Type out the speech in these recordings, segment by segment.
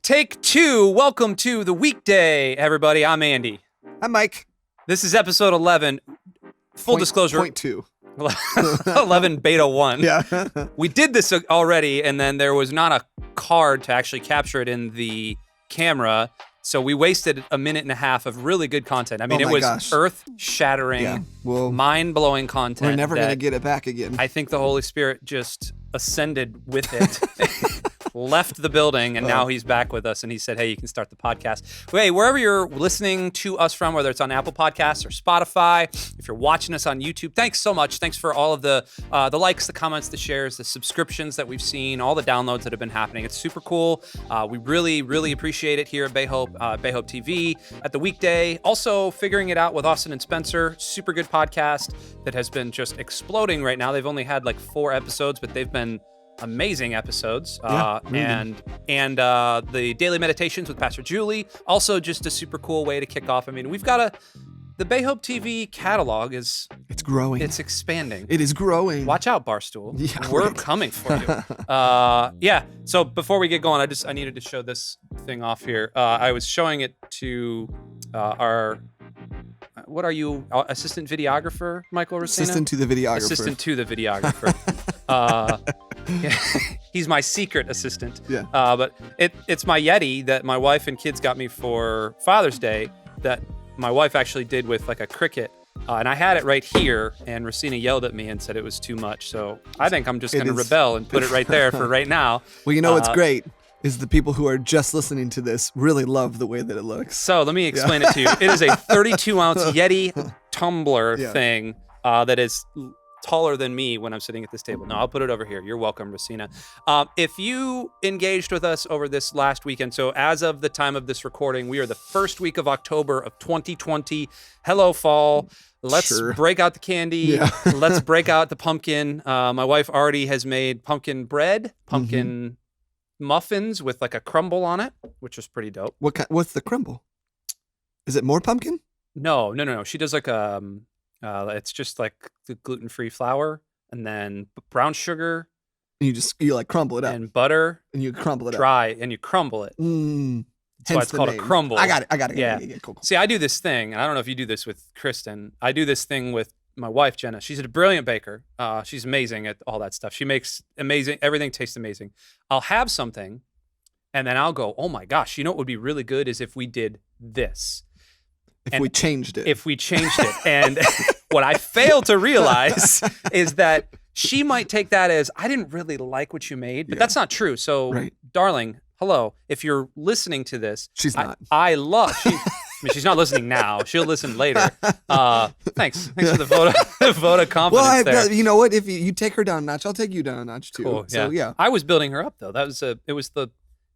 Take two. Welcome to the Weekday, everybody. I'm Andy. I'm Mike. This is episode 11. Full disclosure. Point 2. 11 beta 1. Yeah. We did this already, and then there was not a card to actually capture it in the camera, so we wasted a minute and a half of really good content. I mean, it was earth-shattering, mind-blowing content. We're never going to get it back again. I think the Holy Spirit just ascended with it. Left the building, and now he's back with us, and he said, hey, you can start the podcast. Hey, wherever you're listening to us from, whether it's on Apple Podcasts or Spotify, if you're watching us on YouTube, thanks so much. Thanks for all of the likes, the comments, the shares, the subscriptions that we've seen, all the downloads that have been happening. It's super cool. We really, really appreciate it here at Bay Hope TV, at the Weekday. Also, Figuring It Out with Austin and Spencer, super good podcast that has been just exploding right now. They've only had like 4 episodes, but they've been amazing episodes. Really. And the Daily Meditations with Pastor Julie, also just a super cool way to kick off. I mean, we've got the Bay Hope TV catalog it's growing. It's expanding. It is growing. Watch out, Barstool. Yeah, We're coming for you. So before we get going, I needed to show this thing off here. I was showing it to our, what are you, assistant videographer, Michael Racina? Assistant to the videographer. Assistant to the videographer. He's my secret assistant. Yeah. But it's my Yeti that my wife and kids got me for Father's Day that my wife actually did with like a Cricut. And I had it right here, and Racina yelled at me and said it was too much. So I think I'm just going to rebel and put it right there for right now. Well, you know what's great is the people who are just listening to this really love the way that it looks. So let me explain it to you. It is a 32-ounce Yeti tumbler thing that is taller than me when I'm sitting at this table. No, I'll put it over here. You're welcome, Racina. If you engaged with us over this last weekend, so as of the time of this recording, we are the first week of October of 2020. Hello, fall. Let's break out the candy. Yeah. Let's break out the pumpkin. My wife already has made pumpkin bread, pumpkin muffins with like a crumble on it, which is pretty dope. What's the crumble? Is it more pumpkin? No. She does like it's just like the gluten-free flour and then brown sugar. And you like crumble it up. And butter. And you crumble it dry, and you crumble it. That's why it's called a crumble. I got it. Yeah. Cool. See, I do this thing, and I don't know if you do this with Kristen. I do this thing with my wife, Jenna. She's a brilliant baker. She's amazing at all that stuff. She makes amazing, everything tastes amazing. I'll have something, and then I'll go, oh my gosh, you know what would be really good is if we did this. If we changed it. And what I fail to realize is that she might take that as, I didn't really like what you made, but that's not true. So, darling, hello. If you're listening to this. She's not. I mean, she's not listening now. She'll listen later. Thanks for the vote of confidence there. You know what? If you take her down a notch, I'll take you down a notch too. Cool. So, yeah. I was building her up, though. It was the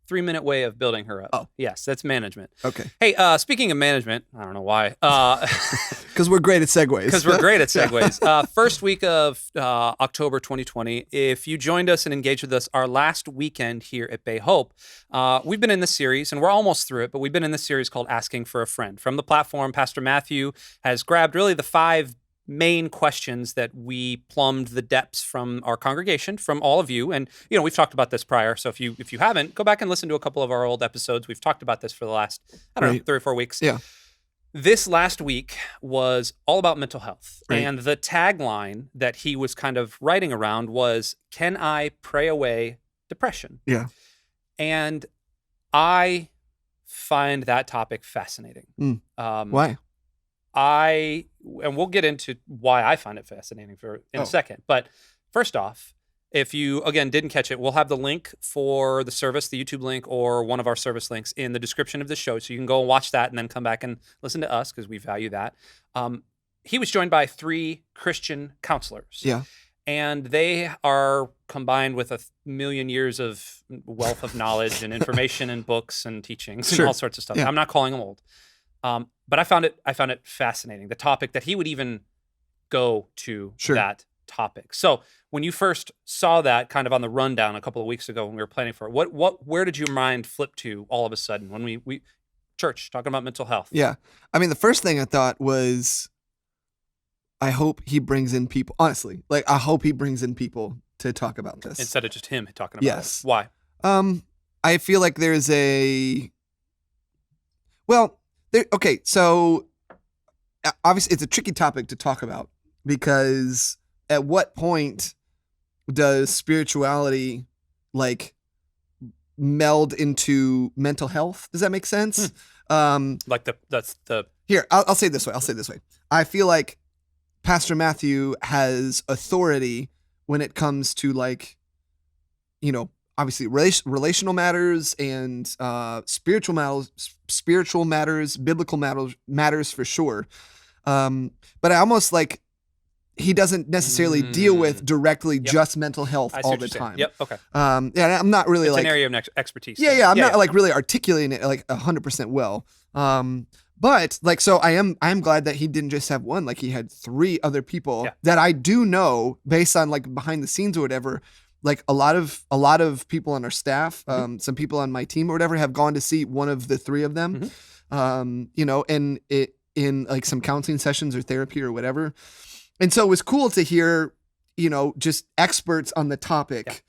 3-minute way of building her up. Oh. Yes, that's management. Okay. Hey, speaking of management, I don't know why. Because we're great at segues. First week of October 2020. If you joined us and engaged with us our last weekend here at Bay Hope, we've been in this series, and we're almost through it, but we've been in this series called Asking for a Friend. From the platform, Pastor Matthew has grabbed really the 5 main questions that we plumbed the depths from our congregation, from all of you. And, we've talked about this prior. So if you haven't, go back and listen to a couple of our old episodes. We've talked about this for the last, 3 or 4 weeks. Yeah. This last week was all about mental health. Right. And the tagline that he was kind of writing around was, can I pray away depression? Yeah. And I find that topic fascinating. Why? And we'll get into why I find it fascinating in a second. But first off, if you, again, didn't catch it, we'll have the link for the service, the YouTube link, or one of our service links in the description of the show. So you can go and watch that and then come back and listen to us because we value that. He was joined by 3 Christian counselors. Yeah. And they are combined with 1,000,000 years of wealth of knowledge and information and books and teachings and all sorts of stuff. Yeah. I'm not calling them old. But I found it fascinating, the topic that he would even go to that topic. So when you first saw that kind of on the rundown a couple of weeks ago when we were planning for it, where did your mind flip to all of a sudden when we church talking about mental health? Yeah. I mean, the first thing I thought was, I hope he brings in people, honestly, I hope he brings in people to talk about this. Instead of just him talking about it. Why? I feel like there's okay, so obviously it's a tricky topic to talk about because at what point does spirituality like meld into mental health? Does that make sense? Like that's the Here, I'll say it this way. I feel like Pastor Matthew has authority when it comes to like, obviously relational matters and spiritual matters, biblical matters for sure. But I almost like he doesn't necessarily deal with directly just mental health all the time. Yep. Okay. Yeah, I'm not really it's like an area of expertise. Yeah, I'm not like really articulating it like 100% well. But like, so I am glad that he didn't just have one. Like he had 3 other people that I do know based on like behind the scenes or whatever. Like a lot of people on our staff, some people on my team or whatever have gone to see one of the 3 of them. And it in like some counseling sessions or therapy or whatever. And so it was cool to hear, just experts on the topic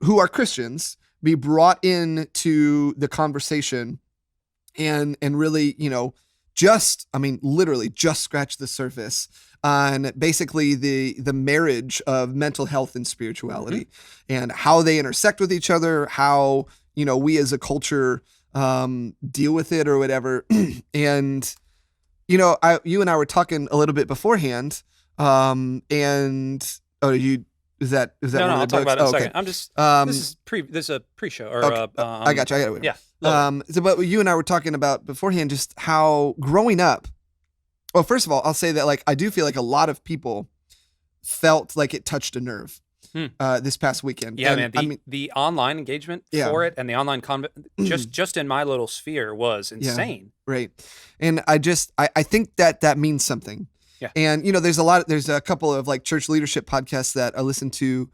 who are Christians be brought into the conversation and really, literally just scratch the surface on basically the marriage of mental health and spirituality and how they intersect with each other, how, we as a culture deal with it or whatever. And, you and I were talking a little bit beforehand. Is that no, I'll talk about it in a second. I'm just this is a pre-show or okay. I got you. Yeah. But you and I were talking about beforehand just how growing up. Well, first of all, I'll say that like I do feel like a lot of people felt like it touched a nerve this past weekend. Yeah, and, man. The online engagement for it and the online just in my little sphere was insane. Yeah, right. And I think that means something. Yeah. And there's a couple of like church leadership podcasts that I listen to,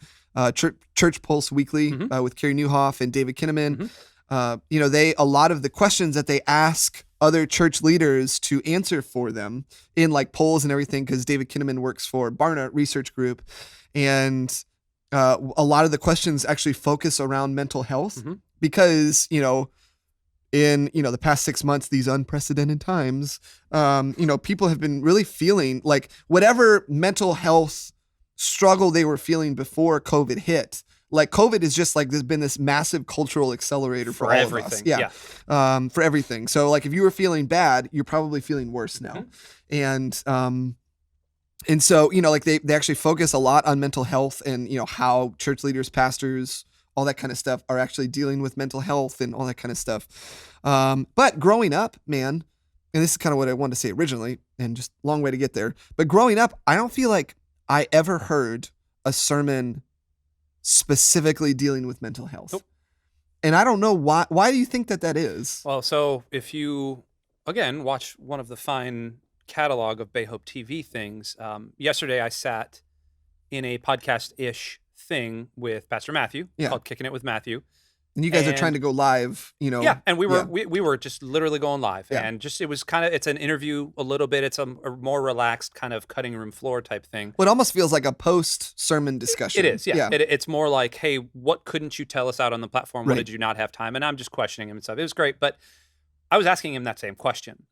Church Pulse Weekly with Carrie Newhoff and David Kinnaman. A lot of the questions that they ask other church leaders to answer for them in like polls and everything, because David Kinnaman works for Barna Research Group, and a lot of the questions actually focus around mental health because in the past 6 months, these unprecedented times, people have been really feeling like whatever mental health struggle they were feeling before COVID hit. Like COVID is just like there's been this massive cultural accelerator for all everything. of us. For everything. So like if you were feeling bad, you're probably feeling worse now. And so like they actually focus a lot on mental health and how church leaders, pastors, all that kind of stuff are actually dealing with mental health and all that kind of stuff. But growing up, man, and this is kind of what I wanted to say originally and just a long way to get there. But growing up, I don't feel like I ever heard a sermon specifically dealing with mental health. Nope. And I don't know why. Why do you think that is? Well, so if you, again, watch one of the fine catalog of Bay Hope TV things, yesterday I sat in a podcast-ish thing with Pastor Matthew called Kicking It with Matthew. And you guys are trying to go live, Yeah, and we were just literally going live, and just it was kind of it's an interview a little bit. It's a more relaxed kind of cutting room floor type thing. Well, it almost feels like a post sermon discussion. It is, yeah. It's more like, hey, what couldn't you tell us out on the platform? What did you not have time? And I'm just questioning him and stuff. It was great, but I was asking him that same question,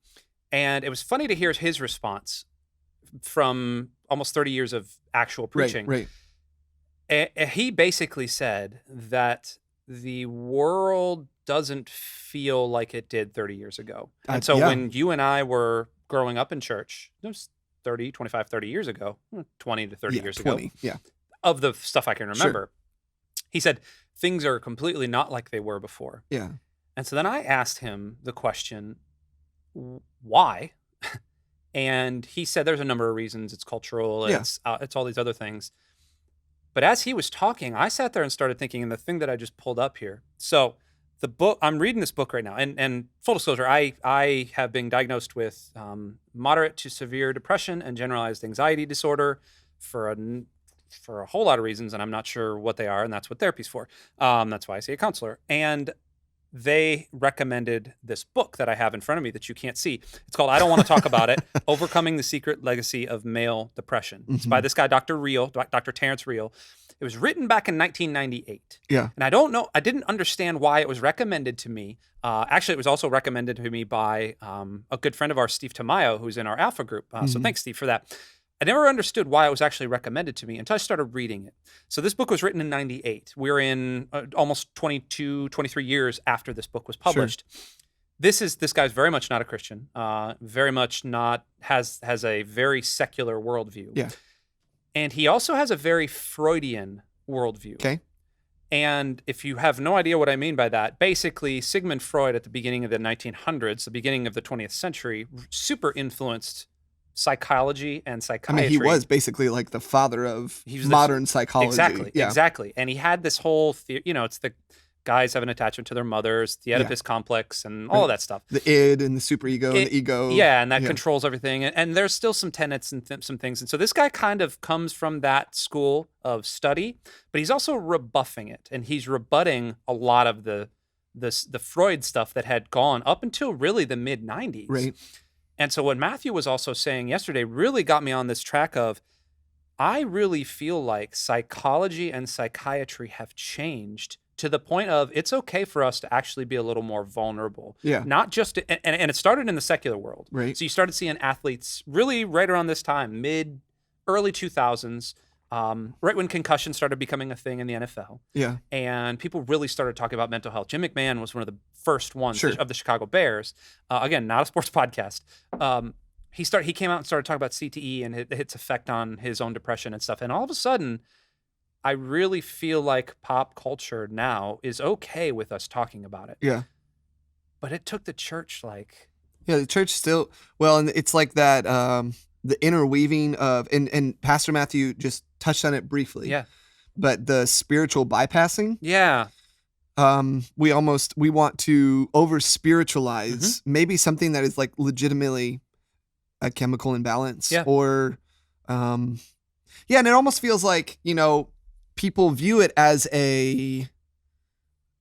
and it was funny to hear his response from almost 30 years of actual preaching. Right. He basically said that the world doesn't feel like it did 30 years ago. And so when you and I were growing up in church, it was 25, 30 years ago, 20 to 30 years ago, of the stuff I can remember, he said, things are completely not like they were before. Yeah. And so then I asked him the question, why? And he said there's a number of reasons. It's cultural, it's all these other things. But as he was talking, I sat there and started thinking, and the thing that I just pulled up here. So the book, I'm reading this book right now, and full disclosure, I have been diagnosed with moderate to severe depression and generalized anxiety disorder for a whole lot of reasons, and I'm not sure what they are, and that's what therapy's for. That's why I see a counselor. And they recommended this book that I have in front of me that you can't see. It's called, I Don't Want to Talk About It, Overcoming the Secret Legacy of Male Depression. It's by this guy, Dr. Terrence Real. It was written back in 1998. Yeah. And I didn't understand why it was recommended to me. Actually, it was also recommended to me by a good friend of ours, Steve Tamayo, who's in our Alpha group. So thanks, Steve, for that. I never understood why it was actually recommended to me until I started reading it. So this book was written in 98. We're in almost 22, 23 years after this book was published. Sure. This guy's very much not a Christian, very much not, has a very secular worldview. Yeah. And he also has a very Freudian worldview. Okay. And if you have no idea what I mean by that, basically Sigmund Freud at the beginning of the 1900s, the beginning of the 20th century, super influenced psychology and psychiatry. I mean, he was basically like the father of modern psychology. Exactly, exactly. And he had this whole, it's the guys have an attachment to their mothers, the Oedipus complex, and all of that stuff. The id and the superego and the ego. Yeah, and that controls everything. And there's still some tenets and some things. And so this guy kind of comes from that school of study, but he's also rebuffing it. And he's rebutting a lot of the Freud stuff that had gone up until really the mid-90s. Right. And so what Matthew was also saying yesterday really got me on this track of, I really feel like psychology and psychiatry have changed to the point of it's okay for us to actually be a little more vulnerable. Yeah. Not just, and it started in the secular world. Right. So you started seeing athletes really right around this time, early 2000s, right when concussion started becoming a thing in the NFL. Yeah. And people really started talking about mental health. Jim McMahon was one of the first ones of the Chicago Bears. Again, not a sports podcast. He came out and started talking about CTE and its effect on his own depression and stuff. And all of a sudden, I really feel like pop culture now is okay with us talking about it. Yeah. But it took the church the church still, well, and it's like that, the interweaving of, and Pastor Matthew just touched on it briefly. Yeah. But the spiritual bypassing. Yeah. We want to over spiritualize maybe something that is like legitimately a chemical imbalance or, and it almost feels like, people view it as a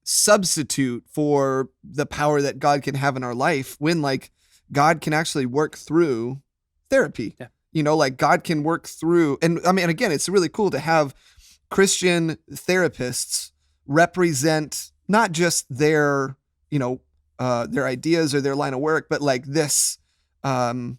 substitute for the power that God can have in our life when like God can actually work through therapy. Yeah. Like God can work through, and I mean, again, it's really cool to have Christian therapists represent not just their ideas or their line of work, but like this, I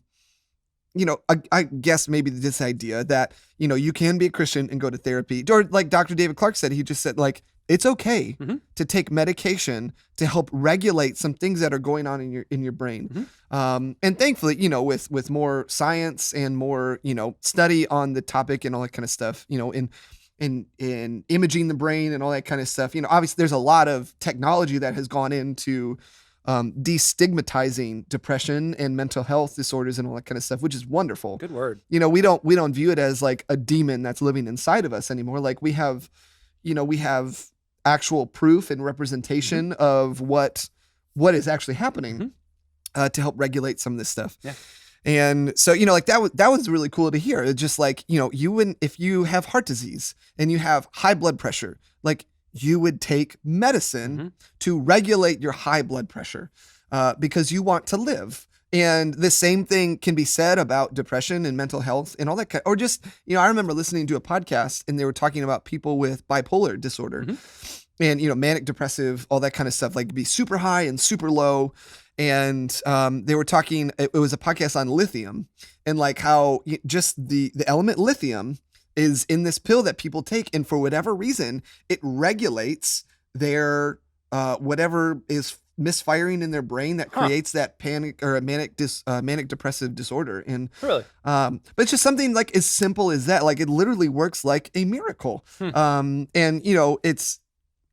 guess maybe this idea that, you can be a Christian and go to therapy, or like Dr. David Clark said, he just said like, it's okay to take medication to help regulate some things that are going on in your brain. And thankfully, with more science and more, study on the topic and all that kind of stuff, in imaging the brain and all that kind of stuff, obviously there's a lot of technology that has gone into destigmatizing depression and mental health disorders and all that kind of stuff, which is wonderful. Good word. We don't view it as like a demon that's living inside of us anymore. Like we have actual proof and representation of what is actually happening to help regulate some of this stuff. Yeah. And so, like that was really cool to hear. It's just like, if you have heart disease and you have high blood pressure, like you would take medicine to regulate your high blood pressure because you want to live. And the same thing can be said about depression and mental health and all that or just, I remember listening to a podcast and they were talking about people with bipolar disorder and, manic depressive, all that kind of stuff, like be super high and super low. And they were talking, it was a podcast on lithium and like how just the element lithium is in this pill that people take. And for whatever reason, it regulates their whatever is misfiring in their brain that creates that panic or a manic depressive disorder. And really, but it's just something like as simple as that. Like it literally works like a miracle. And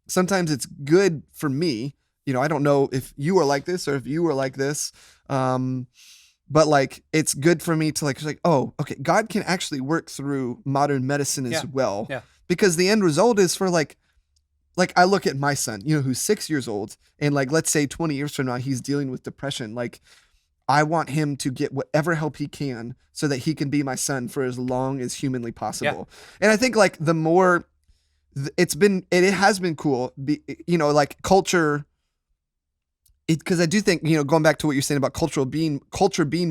sometimes it's good for me. I don't know if you are like this or if you are like this. But like, it's good for me to like, oh, okay, God can actually work through modern medicine as well. Yeah. Because the end result is for like I look at my son, who's 6 years old, and like, let's say 20 years from now, he's dealing with depression. Like, I want him to get whatever help he can so that he can be my son for as long as humanly possible. Yeah. And I think like the more it has been cool, like culture. Because I do think, going back to what you're saying about culture being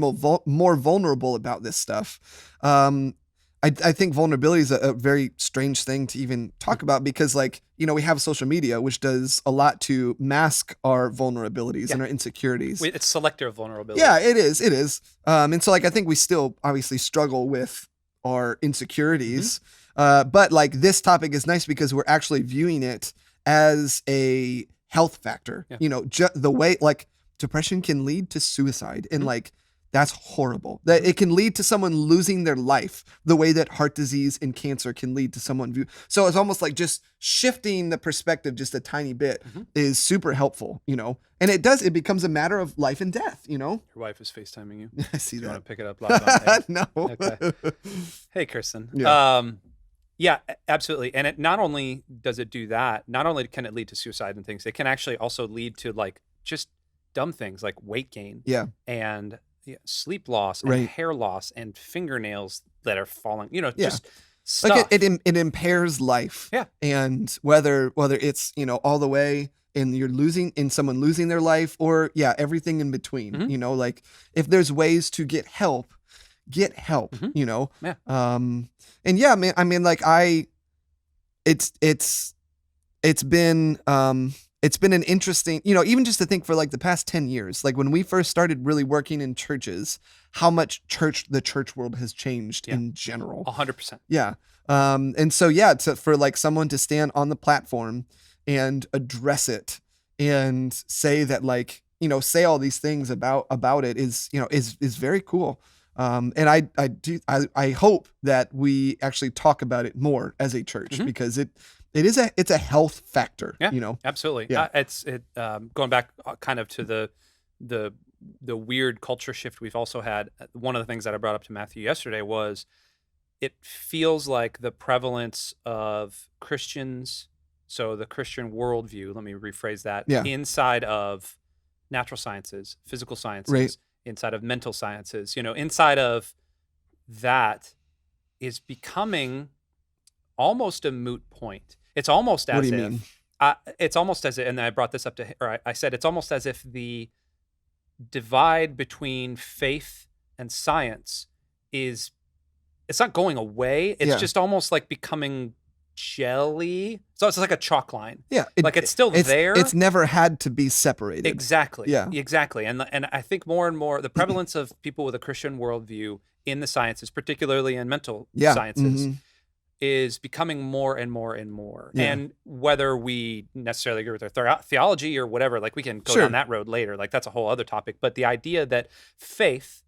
more vulnerable about this stuff. I I think vulnerability is a very strange thing to even talk about because, like, we have social media, which does a lot to mask our vulnerabilities and our insecurities. It's selective vulnerability. Yeah, it is. It is. And so, like, I think we still obviously struggle with our insecurities. But, like, this topic is nice because we're actually viewing it as a health factor. The way, like, depression can lead to suicide and, like, that's horrible. That it can lead to someone losing their life the way that heart disease and cancer can lead to someone. So it's almost like just shifting the perspective just a tiny bit is super helpful, and it becomes a matter of life and death, Your wife is FaceTiming you. I see that. You want to pick it up live on air? No. Okay. Hey, Kirsten. Yeah. Yeah, absolutely. And it not only does it do that, not only can it lead to suicide and things, it can actually also lead to like just dumb things like weight gain. Yeah. And sleep loss and hair loss and fingernails that are falling, just stuff. Like it impairs life. Yeah. And whether it's, all the way and you're someone losing their life or everything in between, like if there's ways to get help, Yeah. And man, I mean, like it's been an interesting, even just to think for like the past 10 years, like when we first started really working in churches, how much the church world has changed in general. 100%. Yeah. And so, for like someone to stand on the platform and address it and say that like, say all these things about it is very cool. And I hope that we actually talk about it more as a church because it's a health factor, Absolutely. Yeah. It's going back kind of to the weird culture shift we've also had. One of the things that I brought up to Matthew yesterday was it feels like the prevalence of Christians, so the Christian worldview, let me rephrase that, inside of natural sciences, physical sciences, inside of mental sciences, inside of that is becoming almost a moot point. It's almost as if, and I brought this up I said, it's almost as if the divide between faith and science it's not going away. It's just almost like becoming jelly. So it's like a chalk line. Yeah. It's still there. It's never had to be Exactly. Yeah. Exactly. And I think more and more the prevalence of people with a Christian worldview in the sciences, particularly in mental sciences, is becoming more and more and more. Yeah. And whether we necessarily agree with their theology or whatever, like we can go down that road later. Like that's a whole other topic. But the idea that faith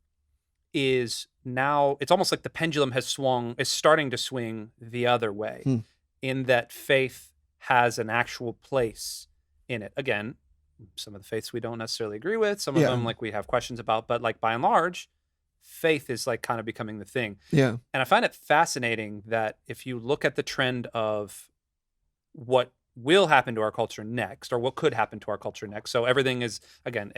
is now, it's almost like the pendulum is starting to swing the other way in that faith has an actual place in it. Again, some of the faiths we don't necessarily agree with. Some of them like we have questions about, but like by and large, faith is like kind of becoming the thing. Yeah. And I find it fascinating that if you look at the trend of what will happen to our culture next, or what could happen to our culture next. So everything is, again,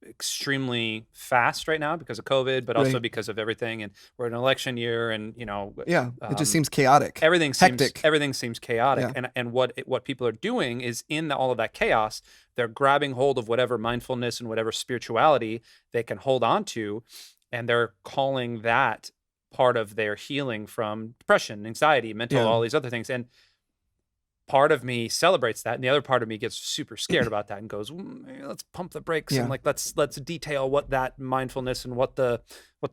extremely fast right now because of COVID, but also because of everything. And we're in an election year and, it just seems chaotic. Everything seems chaotic. Yeah. And what people are doing is in all of that chaos, they're grabbing hold of whatever mindfulness and whatever spirituality they can hold on to. And they're calling that part of their healing from depression, anxiety, mental, all these other things. And part of me celebrates that, and the other part of me gets super scared about that and goes, let's pump the brakes and like let's detail what that mindfulness and what the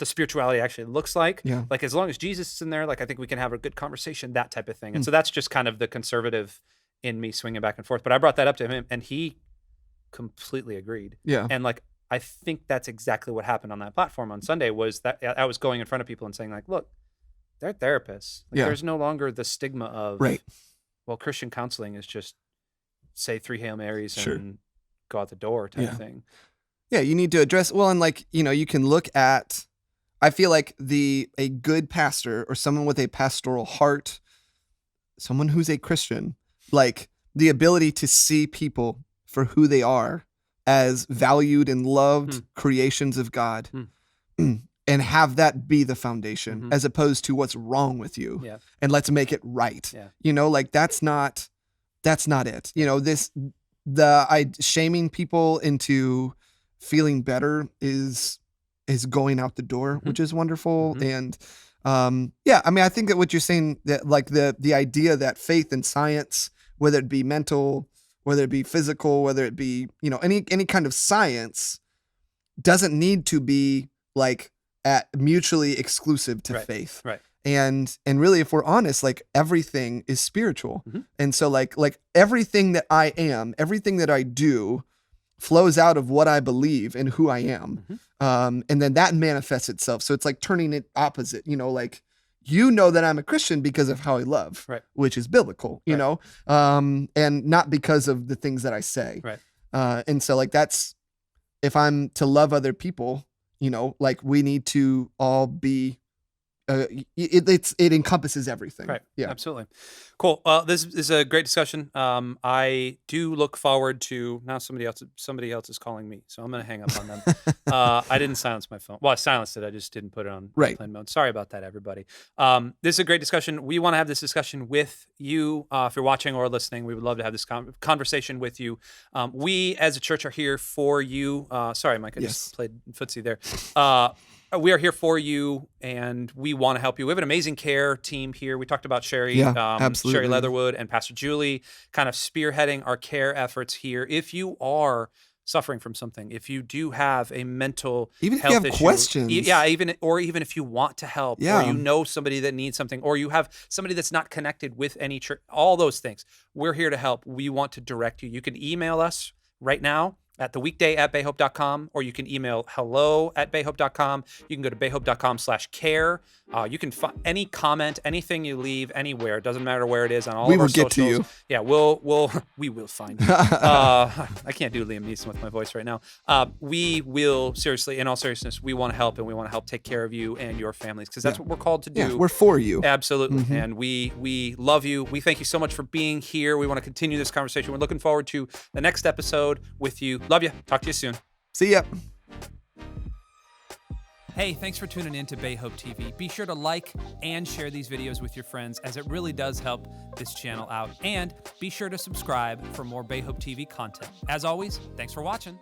spirituality actually looks like. Yeah. Like as long as Jesus is in there, like I think we can have a good conversation, that type of thing. And so that's just kind of the conservative in me swinging back and forth. But I brought that up to him, and he completely agreed. Yeah. And like I think that's exactly what happened on that platform on Sunday, was that I was going in front of people and saying like, look, they're therapists. Like, there's no longer the stigma of well, Christian counseling is just say 3 Hail Marys and go out the door type of thing. Yeah, you need to address, well, and like, you can look at, I feel like a good pastor or someone with a pastoral heart, someone who's a Christian, like the ability to see people for who they are as valued and loved creations of God and have that be the foundation as opposed to what's wrong with you and let's make it right. Like that's not it. Shaming people into feeling better is going out the door, which is wonderful. And Yeah, I mean, I think that what you're saying, that like the idea that faith and science, whether it be mental, whether it be physical, whether it be, any kind of science, doesn't need to be like mutually exclusive to faith. Right. And really, if we're honest, like everything is spiritual. Mm-hmm. And so like everything that I am, everything that I do flows out of what I believe and who I am. Mm-hmm. And then that manifests itself. So it's like turning it opposite, like, that I'm a Christian because of how I love, right, which is biblical, and not because of the things that I say. Right. And so like, that's, if I'm to love other people, like we need to all be, it encompasses everything. Right. Yeah. Absolutely. Cool. This is a great discussion. I do look forward to, now somebody else is calling me, so I'm going to hang up on them. I didn't silence my phone. Well, I silenced it. I just didn't put it on airplane mode. Sorry about that, everybody. This is a great discussion. We want to have this discussion with you. If you're watching or listening, we would love to have this conversation with you. We as a church are here for you. Sorry, Mike, I just played footsie there. We are here for you, and we want to help you. We have an amazing care team here. We talked about Sherry, absolutely. Sherry Leatherwood and Pastor Julie kind of spearheading our care efforts here. If you are suffering from something, if you do have a mental even if health you have issue, questions, even if you want to help, or you know somebody that needs something, or you have somebody that's not connected with any church, all those things, we're here to help. We want to direct you. You can email us right now at theweekday@bayhope.com, or you can email hello@bayhope.com. You can go to bayhope.com/care. You can find any comment, anything you leave anywhere. It doesn't matter where it is on all of our socials. We will get to you. Yeah, we will find you. I can't do Liam Neeson with my voice right now. We will, seriously, in all seriousness, we want to help, and we want to help take care of you and your families, because that's what we're called to do. Yeah, we're for you. Absolutely. Mm-hmm. And we love you. We thank you so much for being here. We want to continue this conversation. We're looking forward to the next episode with you. Love you. Talk to you soon. See ya. Hey, thanks for tuning in to Bay Hope TV. Be sure to like and share these videos with your friends, as it really does help this channel out. And be sure to subscribe for more Bay Hope TV content. As always, thanks for watching.